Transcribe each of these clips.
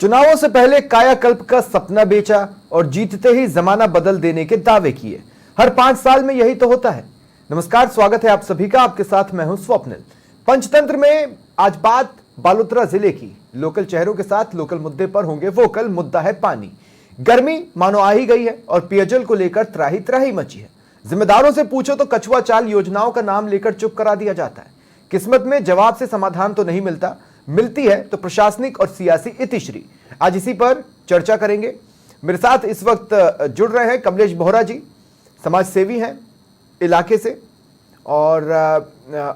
चुनावों से पहले कायाकल्प का सपना बेचा और जीतते ही जमाना बदल देने के दावे किए। हर 5 साल में यही तो होता है। नमस्कार, स्वागत है आप सभी का। आपके साथ मैं हूं स्वप्निल। पंचतंत्र में आज बात बालोतरा जिले की। लोकल चेहरों के साथ लोकल मुद्दे पर होंगे वोकल। मुद्दा है पानी। गर्मी मानो आ ही गई है और पेयजल को लेकर त्राही त्राही मची है। जिम्मेदारों से पूछो तो कछुआ चाल योजनाओं का नाम लेकर चुप करा दिया जाता है। किस्मत में जवाब से समाधान तो नहीं मिलता, मिलती है तो प्रशासनिक और सियासी इतिश्री। आज इसी पर चर्चा करेंगे। मेरे साथ इस वक्त जुड़ रहे हैं कमलेश बोहरा जी, समाज सेवी हैं इलाके से, और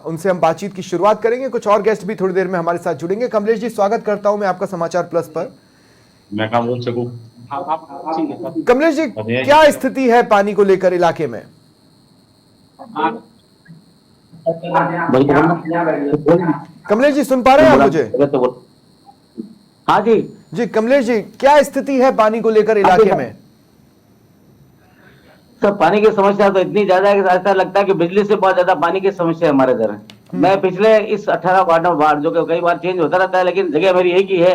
उनसे हम बातचीत की शुरुआत करेंगे। कुछ और गेस्ट भी थोड़ी देर में हमारे साथ जुड़ेंगे। कमलेश जी, स्वागत करता हूं मैं आपका समाचार प्लस पर। मैं काम बोल सकूं? कमलेश जी, क्या स्थिति है पानी को लेकर इलाके में? कमलेश जी, सुन पा रहे हैं आप मुझे? हाँ जी जी कमलेश जी, क्या स्थिति है पानी को लेकर इलाके में? सर, पानी की समस्या तो इतनी ज्यादा है कि ऐसा लगता है कि बिजली से बहुत ज्यादा पानी की समस्या है हमारे इधर। मैं पिछले इस 18 वार्ड जो कि कई बार चेंज होता रहता है, लेकिन जगह मेरी एक ही है।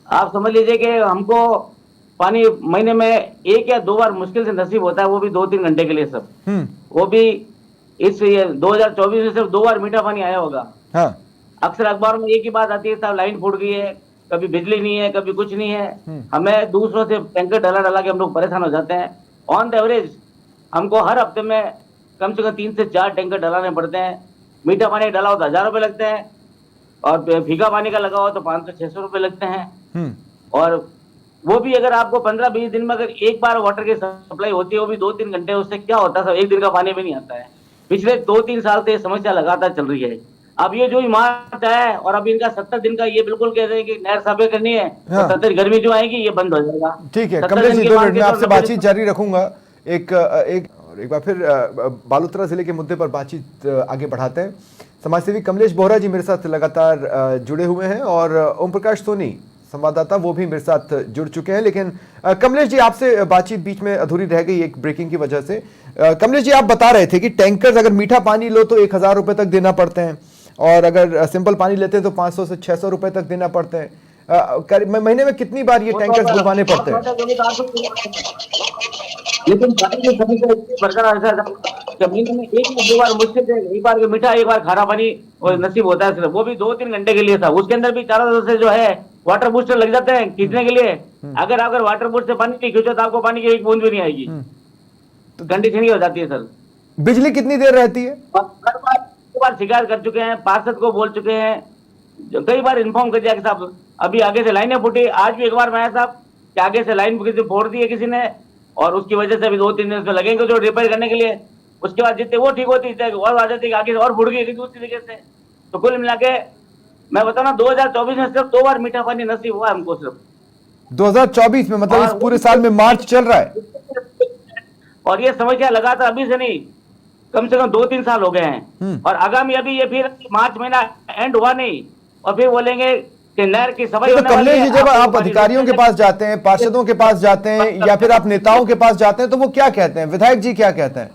आप समझ लीजिए कि हमको पानी महीने में 1 या 2 बार मुश्किल से नसीब होता है, वो भी 2-3 घंटे के लिए सब। वो भी इस 2024 में सिर्फ 2 बार मीठा पानी आया होगा। हाँ। अक्सर अखबार में एक ही बात आती है, साहब लाइन फूट गई है, कभी बिजली नहीं है, कभी कुछ नहीं है। हमें दूसरों से टैंकर डला के हम लोग परेशान हो जाते हैं। ऑन द एवरेज हमको हर हफ्ते में कम से कम 3 से 4 टैंकर डलाने पड़ते हैं। मीठा पानी डला हो तो 1000 रुपये लगते हैं, और फीका पानी का लगा हो तो 500-600 रुपये लगते हैं। और वो भी अगर आपको 15-20 दिन में अगर एक बार वाटर की सप्लाई होती है, वो भी 2-3 घंटे, उससे क्या होता है, 1 दिन का पानी भी नहीं आता है। पिछले 2-3 साल से ये समस्या लगातार चल रही है। अब ये जो मार्च आया है और अब इनका 70 दिन का ये बिल्कुल कह रहे हैं कि नहर सफाई करनी है। हाँ। 70 गर्मी जो आएगी ये बंद हो जाएगा। ठीक है कमलेश जी, 2 मिनट में आपसे बातचीत जारी रखूंगा। एक बार फिर बालोतरा जिले के मुद्दे पर बातचीत आगे बढ़ाते हैं। समाजसेवी कमलेश बोहरा जी मेरे साथ लगातार जुड़े हुए हैं, और ओम प्रकाश सोनी संवाददाता वो भी मेरे साथ जुड़ चुके हैं। लेकिन कमलेश जी, आपसे बातचीत बीच में अधूरी रह गई एक ब्रेकिंग की वजह से। कमलेश जी, आप बता रहे थे कि टैंकर अगर मीठा पानी लो तो 1000 रुपए तक देना पड़ते हैं, और अगर सिंपल पानी लेते हैं तो 500 से 600 रुपए तक देना पड़ते हैं। महीने में कितनी बार ये टैंकर बुलवाने पड़ते हैं? लेकिन पानी की समस्या बरकरार महीने में 1 या 2 बार मुश्किल है। एक बार मीठा, एक बार खारा पानी और नसीब होता है, सिर्फ वो भी 2-3 घंटे के लिए था। उसके अंदर भी चारों तरफ से जो है वाटर बूस्टर लग जाते हैं खींचने के लिए। अगर वाटर बूस्टर से पानी नहीं खींचो तो आपको पानी की एक बूंद भी नहीं आएगी। तो कंडीशन ही हो जाती है सर। बिजली कितनी देर रहती है? हर बार शिकायत कर चुके हैं, पार्षद को बोल चुके हैं, कई बार इन्फॉर्म कर दिया कि साहब अभी आगे से लाइनें फूटी। आज भी एक बार मैं साहब कि आगे से लाइन फोड़ दी है किसी ने, और उसकी वजह से अभी 2-3 दिन उसमें लगेंगे जो रिपेयर करने के लिए। उसके बाद जितने वो ठीक होती है और आ जाती है, आगे से और फूट गई दूसरी तरीके से। तो कुल मिला के मैं बताऊँ ना, 2024 में सिर्फ 2 बार मीठा पानी नसीब हुआ हमको सिर्फ। 2024 में, मतलब इस पूरे साल में मार्च चल रहा है। और ये समस्या लगातार अभी से नहीं, कम से कम 2-3 साल हो गए हैं। और आगामी अभी ये फिर मार्च महीना एंड हुआ नहीं, और फिर बोलेंगे कि नहर की सफाई तो कमलेश जी, जब आप अधिकारियों के पास जाते हैं, पार्षदों के पास जाते हैं, या फिर आप नेताओं के पास जाते हैं, तो वो क्या कहते हैं? विधायक जी क्या कहते हैं?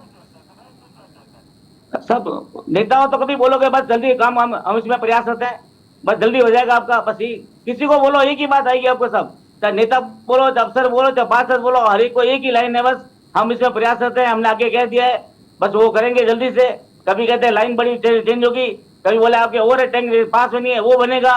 सब नेताओं तो कभी बोलोगे बस जल्दी काम, हम इसमें प्रयास करते हैं, बस जल्दी हो जाएगा आपका, बस ही किसी को बोलो एक ही बात आएगी आपको। सब चाहे नेता बोलो, चाहे अफसर बोलो, चाहे पार्षद बोलो, हर एक को एक ही लाइन है, बस हम इसमें प्रयास करते हैं, हमने आगे कह दिया है, बस वो करेंगे जल्दी से। कभी कहते हैं लाइन बड़ी चेंज होगी, कभी बोले आपके और टैंक पास में नहीं है, वो बनेगा।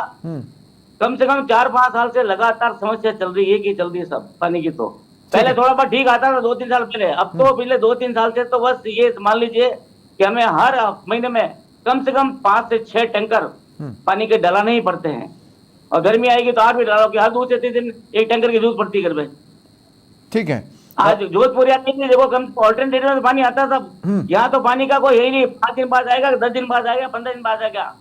कम से कम 4-5 साल से लगातार समस्या चल रही है कि चल रही है सब पानी की। तो पहले थोड़ा बहुत ठीक आता था 2-3 साल पहले, अब तो पिछले 2-3 साल से तो बस ये मान लीजिए कि हमें हर महीने में कम से कम 5 से 6 टैंकर पानी के डलाने ही पड़ते हैं। और गर्मी आएगी तो 8 भी डालो कि हर दूसरे 3 दिन एक टैंकर की जरूरत पड़ती है घर में। ठीक है, आज जोधपुर देखो, कम ऑल्टरनेटिव में पानी आता है सब। यहाँ तो पानी का कोई है ही नहीं, 5 दिन बाद आएगा, 10 दिन बाद आएगा, 15 दिन बाद आएगा,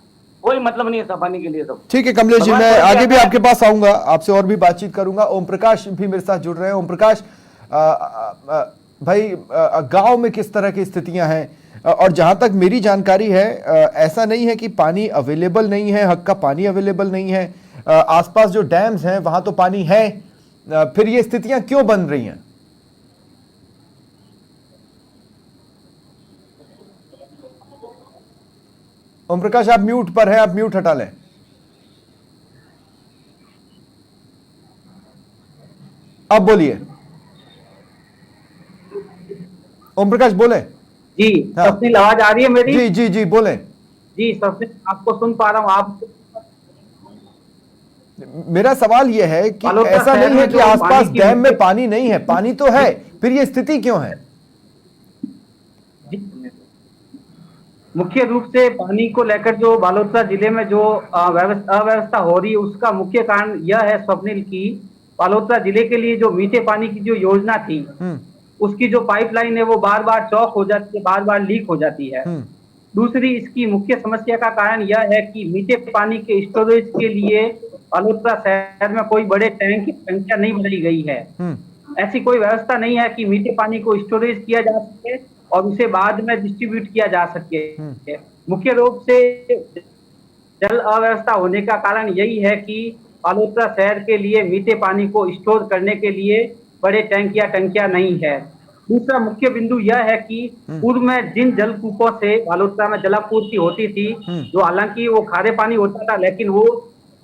कोई मतलब नहीं है सब पानी के लिए। सब ठीक है कमलेश जी, मैं आगे भी आपके पास आऊंगा, आपसे और भी बातचीत करूंगा। ओम प्रकाश भी मेरे साथ जुड़ रहे हैं। ओम प्रकाश भाई, गांव में किस तरह की स्थितियां हैं? और जहां तक मेरी जानकारी है, ऐसा नहीं है कि पानी अवेलेबल नहीं है, हक का पानी अवेलेबल नहीं है। आसपास जो डैम्स हैं वहां तो पानी है, फिर ये स्थितियां क्यों बन रही हैं? ओम प्रकाश, आप म्यूट पर हैं, आप म्यूट हटा लें। अब बोलिए, ओम प्रकाश बोले। जी हाँ। स्वप्निल, आवाज आ रही है मेरी? जी जी जी बोले। जी स्वप्निल, आपको सुन पा रहा हूँ। आप मेरा सवाल यह है कि बालोतरा ऐसा शहर नहीं है में कि जो आसपास पानी की डैम में पानी नहीं है, पानी तो है, फिर ये स्थिति क्यों है? जी, मुख्य रूप से पानी को लेकर जो बालोतरा जिले में जो अव्यवस्था हो रही है, उसका मुख्य कारण यह है स्वप्निल की बालोतरा जिले के लिए जो मीठे पानी की जो योजना थी, उसकी जो पाइपलाइन है वो बार बार चौक हो जाती है, बार बार लीक हो जाती है। दूसरी इसकी मुख्य समस्या का कारण यह है कि मीठे पानी के स्टोरेज के लिए बालोतरा शहर में कोई बड़े टैंक की संख्या नहीं बनाई गई है। ऐसी कोई व्यवस्था नहीं है कि मीठे पानी को स्टोरेज किया जा सके और उसे बाद में डिस्ट्रीब्यूट किया जा सके। मुख्य रूप से जल अव्यवस्था होने का कारण यही है कि बालोतरा शहर के लिए मीठे पानी को स्टोर करने के लिए बड़े टैंक या टंकियां नहीं है। दूसरा मुख्य बिंदु यह है कि पूर्व में जिन जलकूपों से बालोतरा में जलापूर्ति होती थी, जो हालांकि वो खारे पानी होता था, लेकिन वो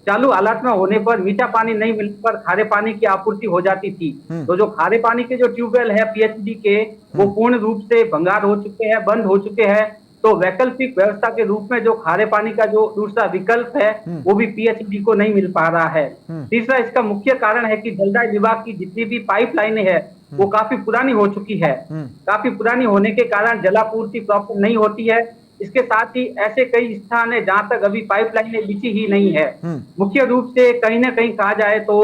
चालू हालात में होने पर मीठा पानी नहीं मिलने पर खारे पानी की आपूर्ति हो जाती थी। तो जो खारे पानी के जो ट्यूबवेल है पीएचडी के, वो पूर्ण रूप से भंगार हो चुके हैं, बंद हो चुके हैं। तो वैकल्पिक व्यवस्था के रूप में जो खारे पानी का जो दूसरा विकल्प है, वो भी पीएचडी को नहीं मिल पा रहा है। तीसरा इसका मुख्य कारण है कि जलदाय विभाग की जितनी भी पाइपलाइनें है, वो काफी पुरानी हो चुकी है। काफी पुरानी होने के कारण जलापूर्ति प्रॉपर नहीं होती है। इसके साथ ही ऐसे कई स्थान है जहां तक अभी पाइपलाइनें बिछी ही नहीं है। मुख्य रूप से कहीं ना कहीं कहा जाए तो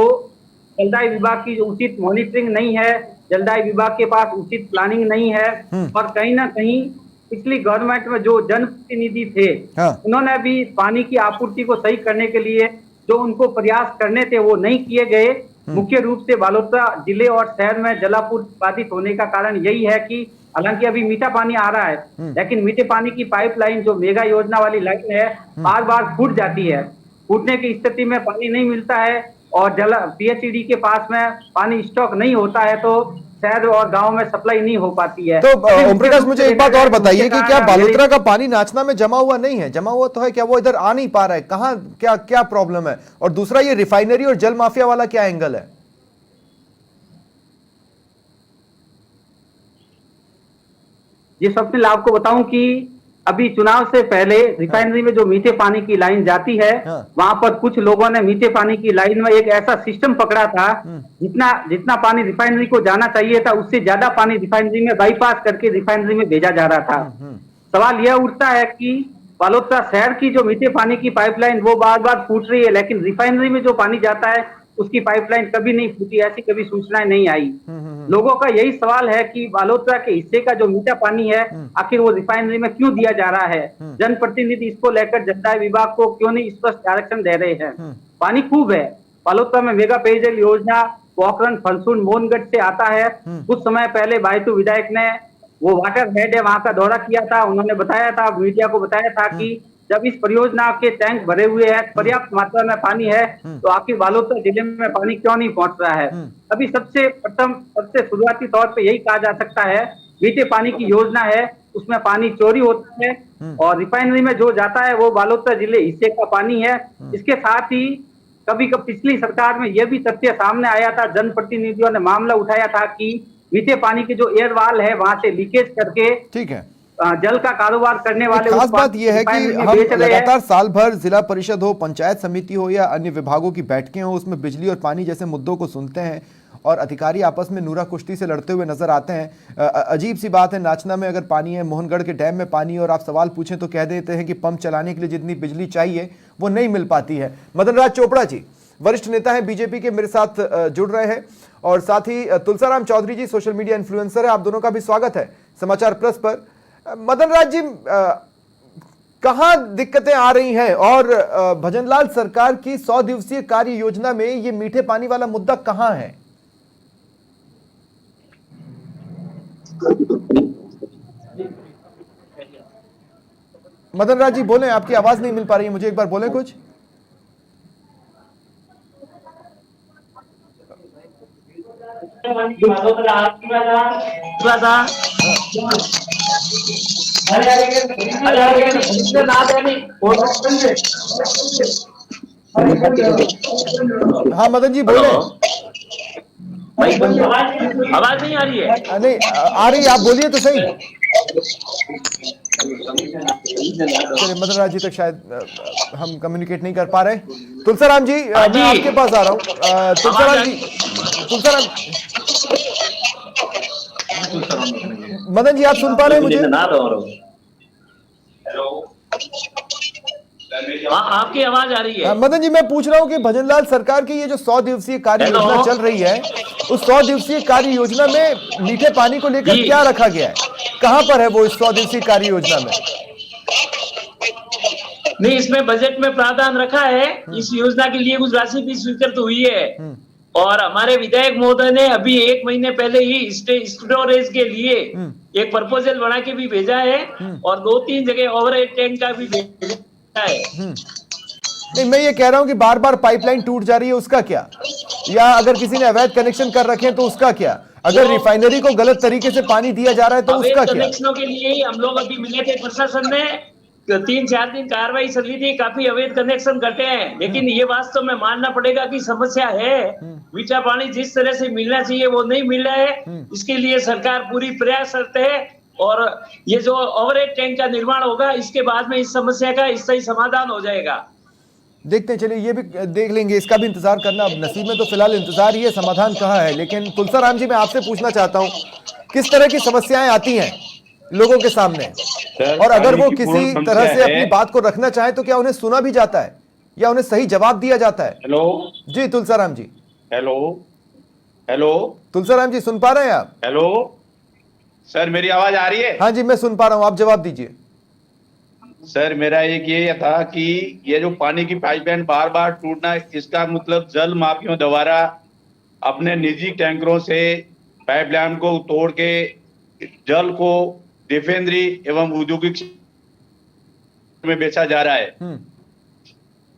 जलदाय विभाग की जो उचित मॉनिटरिंग नहीं है, जलदाय विभाग के पास उचित प्लानिंग नहीं है, और कहीं ना कहीं पिछली गवर्नमेंट में जो जनप्रतिनिधि थे, उन्होंने भी पानी की आपूर्ति को सही करने के लिए जो उनको प्रयास करने थे वो नहीं किए गए। मुख्य रूप से बालोतरा जिले और शहर में जलापूर्ति बाधित होने का कारण यही है कि हालांकि अभी मीठा पानी आ रहा है, लेकिन मीठे पानी की पाइपलाइन जो मेगा योजना वाली लाइन है, बार बार फूट जाती है। फूटने की स्थिति में पानी नहीं मिलता है और पीएचईडी के पास में पानी स्टॉक नहीं होता है, तो शहर और गांव में सप्लाई नहीं हो पाती है। तो ओम प्रकाश मुझे एक बात और बताइए कि क्या बालोतरा का पानी नाचना में जमा हुआ नहीं है? जमा हुआ तो है, क्या वो इधर आ नहीं पा रहा है? कहाँ क्या क्या प्रॉब्लम है? और दूसरा ये रिफाइनरी और जल माफिया वाला क्या एंगल है? ये स्वप्निल, आपको बताऊं कि अभी चुनाव से पहले रिफाइनरी में जो मीठे पानी की लाइन जाती है, वहां पर कुछ लोगों ने मीठे पानी की लाइन में एक ऐसा सिस्टम पकड़ा था, जितना पानी रिफाइनरी को जाना चाहिए था, उससे ज्यादा पानी रिफाइनरी में बाईपास करके रिफाइनरी में भेजा जा रहा था। सवाल यह उठता है कि बालोतरा शहर की जो मीठे पानी की पाइपलाइन वो बार बार फूट रही है, लेकिन रिफाइनरी में जो पानी जाता है उसकी पाइपलाइन कभी नहीं फूटी, ऐसी कभी सूचनाएं नहीं आई। लोगों का यही सवाल है कि बालोतरा के हिस्से का जो मीठा पानी है, आखिर वो रिफाइनरी में क्यों दिया जा रहा है? जनप्रतिनिधि इसको लेकर जलदाय विभाग को क्यों नहीं स्पष्ट डायरेक्शन दे रहे हैं? पानी खूब है बालोतरा में, मेगा पेयजल योजना पोखरण, फलसून, मोहनगढ़ से आता है। कुछ समय पहले बायतू विधायक ने वो वाटर हेड है वहां का दौरा किया था, उन्होंने बताया था, मीडिया को बताया था कि जब इस परियोजना के टैंक भरे हुए हैं, पर्याप्त मात्रा में पानी है, तो आखिर बालोतरा जिले में पानी क्यों नहीं पहुंच रहा है? अभी सबसे शुरुआती तौर पे यही कहा जा सकता है, मीठे पानी की योजना है, उसमें पानी चोरी होता है और रिफाइनरी में जो जाता है वो बालोतरा जिले हिस्से का पानी है। इसके साथ ही कभी पिछली सरकार में यह भी तथ्य सामने आया था, जनप्रतिनिधियों ने मामला उठाया था कि मीठे पानी के जो एयर वाल है वहां से लीकेज करके, ठीक है, जल का कारोबार करने वाले। खास बात यह है कि हम लगातार साल भर जिला परिषद हो, पंचायत समिति हो या अन्य विभागों की बैठकें हो, उसमें बिजली और पानी जैसे मुद्दों को सुनते हैं और अधिकारी आपस में नूरा कुश्ती से लड़ते हुए नजर आते हैं। अजीब सी बात है, नाचना में अगर पानी है, मोहनगढ़ के डैम में पानी है, और आप सवाल पूछें तो कह देते हैं कि पंप चलाने के लिए जितनी बिजली चाहिए वो नहीं मिल पाती है। मदन राज चोपड़ा जी वरिष्ठ नेता हैं बीजेपी के, मेरे साथ जुड़ रहे हैं, और साथ ही तुलसाराम चौधरी जी सोशल मीडिया इन्फ्लुएंसर है। आप दोनों का भी स्वागत है समाचार प्लस पर। मदन राज जी, कहां दिक्कतें आ रही हैं और भजनलाल सरकार की 100 दिवसीय कार्य योजना में ये मीठे पानी वाला मुद्दा कहां है? मदन राज जी बोलें, आपकी आवाज नहीं मिल पा रही है मुझे, एक बार बोलें कुछ। हाँ मदन जी बोले। भाई आवाज नहीं आ रही है? नहीं आ रही है, आप बोलिए तो सही। चलिए मदन राज जी तक शायद हम कम्युनिकेट नहीं कर पा रहे। तुलसीराम जी मैं आपके पास आ रहा हूँ। तुलसीराम जी, तुलसीराम, मदन जी आप सुन पा रहे हैं मुझे? आपकी आवाज आ रही है। मदन जी मैं पूछ रहा हूँ कि भजनलाल सरकार की ये जो 100 दिवसीय कार्य योजना चल रही है, उस 100 दिवसीय कार्य योजना में मीठे पानी को लेकर क्या रखा गया है? कहां पर है वो इस 100 दिवसीय कार्य योजना में? नहीं, इसमें बजट में प्रावधान रखा है। इस योजना के लिए कुछ राशि भी स्वीकृत हुई है और हमारे विधायक महोदय ने अभी 1 महीने पहले ही स्टोरेज के लिए एक प्रपोजल बना के भी भेजा है और 2-3 जगह ओवरहेड टैंक का भी भेजा है। नहीं मैं ये कह रहा हूं कि बार बार पाइपलाइन टूट जा रही है, उसका क्या? या अगर किसी ने अवैध कनेक्शन कर रखे हैं तो उसका क्या? अगर रिफाइनरी को गलत तरीके से पानी दिया जा रहा है तो उसका क्या? कनेक्शनों के लिए ही हम लोग अभी मिले थे प्रशासन में, 3-4 दिन कार्रवाई चली थी, काफी अवैध कनेक्शन कटे हैं, लेकिन ये वास्तव में मानना पड़ेगा कि समस्या है। मीठा पानी जिस तरह से मिलना चाहिए वो नहीं मिल रहा है। इसके लिए सरकार पूरी प्रयासरत है और ये जो ओवरहेड टैंक का निर्माण होगा इसके बाद में इस समस्या का स्थायी समाधान हो जाएगा। देखते हैं, चलिए ये भी देख लेंगे, इसका भी इंतजार करना अब नसीब में तो फिलहाल इंतजार ही है, समाधान कहाँ है। लेकिन तुलसीराम जी मैं आपसे पूछना चाहता हूँ, किस तरह की समस्याएं आती हैं लोगों के सामने, और अगर वो किसी तरह से अपनी बात को रखना चाहे तो क्या उन्हें सुना भी जाता है या उन्हें सही जवाब दिया जाता है? हेलो जी तुलसीराम जी। हेलो हेलो तुलसीराम जी सुन पा रहे हैं आप? हेलो सर, मेरी आवाज आ रही है? हाँ जी मैं सुन पा रहा हूँ, आप जवाब दीजिए। सर मेरा एक ये था कि ये जो पानी की पाइपलाइन बार बार टूटना, इसका मतलब जल माफियाओं द्वारा अपने निजी टैंकरों से पाइपलाइन को तोड़ के जल को रिफाइनरी एवं औद्योगिक में बेचा जा रहा है।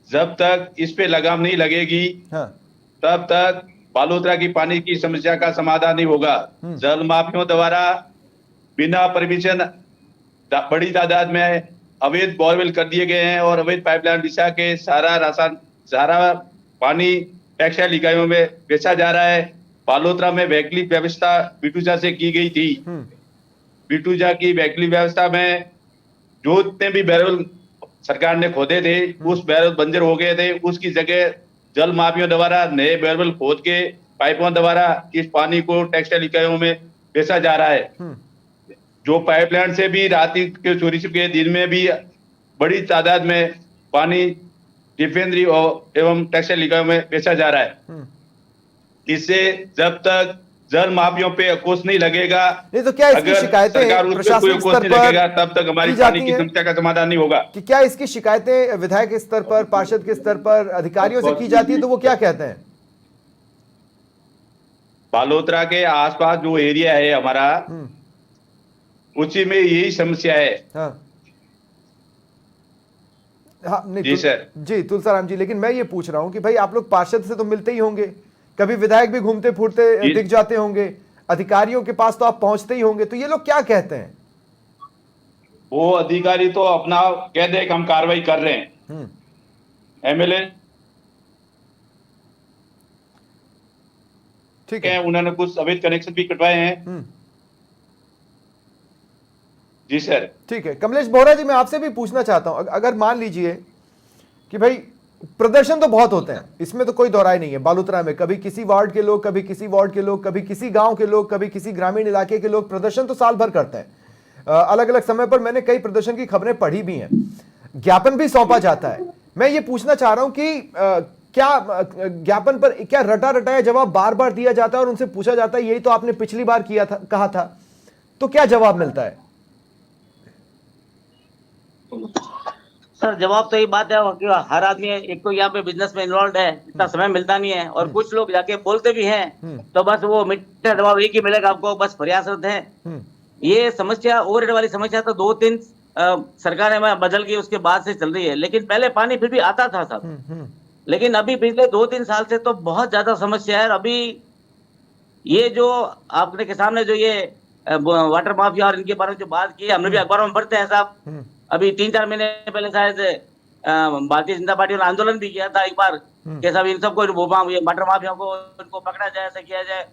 जब तक इस पे लगाम नहीं लगेगी तब तक बालोतरा की पानी की समस्या का समाधान नहीं होगा। जल माफियाओं द्वारा बिना परमिशन बड़ी तादाद में अवैध बोरवेल कर दिए गए हैं और अवैध पाइपलाइन बिछा के सारा पानी टेक्सटाइल इकाइयों में बेचा जा रहा है। बालोतरा में वैकल्पिक व्यवस्था बिटूजा से की गई थी। बिटूजा की वैकल्पिक व्यवस्था में जो जितने भी बैरल सरकार ने खोदे थे उस बैरल बंजर हो गए थे, उसकी जगह जल माफियों द्वारा नए बैरल खोद के पाइपों द्वारा इस पानी को टेक्सटाइल इकाइयों में बेचा जा रहा है। जो पाइपलाइन से भी रात के चोरी के दिन में भी बड़ी तादाद में पानी रिफाइनरी एवं टेक्सटाइल इकाइयों में बेचा जा रहा है। इससे जब तक जल माफियों पे अंकुश नहीं लगेगा, नहीं तो क्या इसकी शिकायतें प्रशासनिक स्तर पर तब तक हमारी पानी की समस्या का समाधान नहीं होगा। कि क्या इसकी शिकायतें विधायक स्तर पर, पार्षद के स्तर पर अधिकारियों से की जाती है तो वो क्या कहते हैं? बालोतरा के आसपास जो एरिया है हमारा, उसी में यही समस्या है। हाँ नहीं जी सर। जी तुलसीराम जी, लेकिन मैं ये पूछ रहा हूँ कि भाई आप लोग पार्षद से तो मिलते ही होंगे, कभी विधायक भी घूमते फूरते दिख जाते होंगे, अधिकारियों के पास तो आप पहुंचते ही होंगे, तो ये लोग क्या कहते हैं? वो अधिकारी तो अपना कहते हैं कि हम कार्रवाई कर रहे हैं। एमएलए ठीक है, उन्होंने कुछ अवैध कनेक्शन भी कटवाए हैं। जी सर। ठीक है, कमलेश बोहरा जी मैं आपसे भी पूछना चाहता हूं, अगर मान लीजिए कि भाई प्रदर्शन तो बहुत होते हैं, इसमें तो कोई दोहराई नहीं है, बालोतरा में कभी किसी वार्ड के लोग, कभी किसी वार्ड के लोग, कभी किसी गांव के लोग, कभी किसी ग्रामीण इलाके के लोग, प्रदर्शन तो साल भर करते हैं। अलग अलग समय पर मैंने कई प्रदर्शन की खबरें पढ़ी भी हैं, ज्ञापन भी सौंपा जाता है। मैं ये पूछना चाह रहा हूं कि क्या ज्ञापन पर क्या रटा रटाया जवाब बार बार दिया जाता है और उनसे पूछा जाता है यही तो आपने पिछली बार किया था, कहा था, तो क्या जवाब मिलता है? सर जवाब तो ये बात है कि हर आदमी एक तो यहाँ पे बिजनेस में इन्वॉल्व है, इतना समय मिलता नहीं है, और कुछ लोग जाके बोलते भी हैं तो बस वो मीठा जवाब एक ही मिलेगा आपको, बस प्रयासरत है। ये समस्या ओवरहेड वाली समस्या तो 2-3 सरकारें बदल गई उसके बाद से चल रही है, लेकिन पहले पानी फिर भी आता था सब, लेकिन अभी पिछले 2-3 साल से तो बहुत ज्यादा समस्या है। अभी ये जो आपने के सामने जो ये वाटर माफिया और इनके बारे में जो बात की, हमने भी अखबारों में पढ़ते हैं साहब, अभी 3-4 महीने पहले शायद भारतीय जनता पार्टी ने आंदोलन भी किया था एक बार कि सब इन सबको ये मटर माफिया को इनको पकड़ा जाए, ऐसा किया जाए।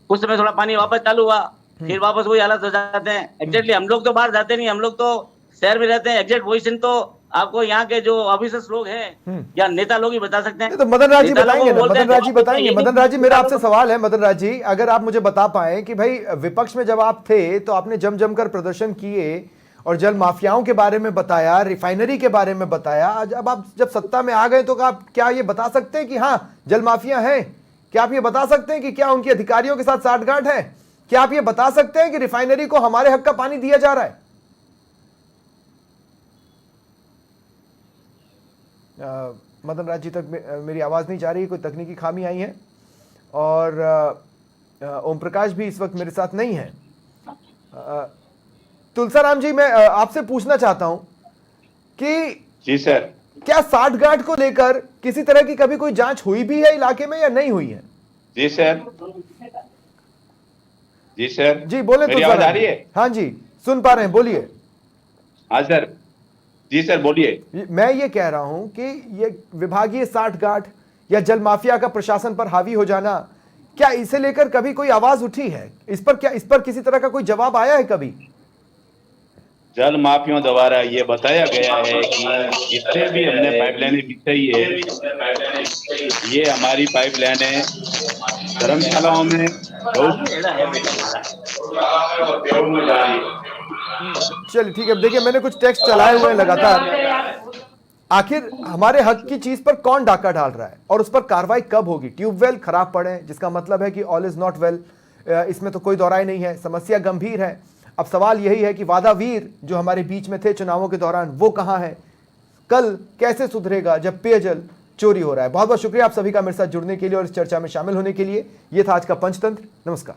कुछ समय थोड़ा पानी वापस चालू हुआ, फिर वापस वही हालत हो जाते हैं। एग्जैक्टली हम लोग तो बाहर जाते नहीं, हम लोग तो शहर में रहते हैं। एग्जैक्ट पोजीशन तो आपको यहाँ के जो ऑफिसर्स लोग हैं या नेता लोग ही बता सकते हैं। तो मदन राज जी नेता बताएंगे लोगों ना, को बोलते मदन हैं राज जी तो बताएंगे। ये मदन राज जी, मेरा आपसे सवाल है, मदन राज जी, अगर आप मुझे बता पाए कि भाई विपक्ष में जब आप थे तो आपने जम कर प्रदर्शन किए और जल माफियाओं के बारे में बताया, रिफाइनरी के बारे में बताया। आज अब आप जब सत्ता में आ गए तो आप क्या ये बता सकते हैं कि हाँ जल माफिया हैं? क्या आप ये बता सकते हैं कि क्या उनके अधिकारियों के साथ साठगांठ है? क्या आप ये बता सकते हैं कि रिफाइनरी को हमारे हक का पानी दिया जा रहा है? मदन राज जी तक मेरी आवाज नहीं जा रही, कोई तकनीकी खामी आई है। और ओम प्रकाश भी इस वक्त मेरे साथ नहीं है। तुलसाराम जी, मैं आपसे पूछना चाहता हूं कि जी सर, क्या साठगांठ को लेकर किसी तरह की कभी कोई जांच हुई भी है इलाके में या नहीं हुई है? जी सर, जी सर, जी बोले। मेरी आवाज आ रही है? हाँ जी, सुन पा रहे हैं, बोलिए। हाँ सर, जी सर बोलिए। मैं ये कह रहा हूं कि ये विभागीय साठगांठ या जल माफिया का प्रशासन पर हावी हो जाना, क्या इसे लेकर कभी कोई आवाज उठी है? इस पर किसी तरह का कोई जवाब आया है कभी? जल माफियों द्वारा ये बताया गया है कि जितने भी हमने पाइपलाइनें बिछाई है, ये हमारी पाइपलाइनें धर्मशालाओं में चलिए ठीक है। देखिए, मैंने कुछ टेक्स्ट चलाए हुए हैं लगातार। आखिर हमारे हक की चीज पर कौन डाका डाल रहा है और उस पर कार्रवाई कब होगी? ट्यूबवेल खराब पड़े जिसका मतलब है कि ऑल इज नॉट वेल, इसमें तो कोई दौराई नहीं है। समस्या गंभीर है। अब सवाल यही है कि वादावीर जो हमारे बीच में थे चुनावों के दौरान, वो कहां है? कल कैसे सुधरेगा जब पेयजल चोरी हो रहा है? बहुत बहुत शुक्रिया आप सभी का मेरे साथ जुड़ने के लिए और इस चर्चा में शामिल होने के लिए। यह था आज का पंचतंत्र। नमस्कार।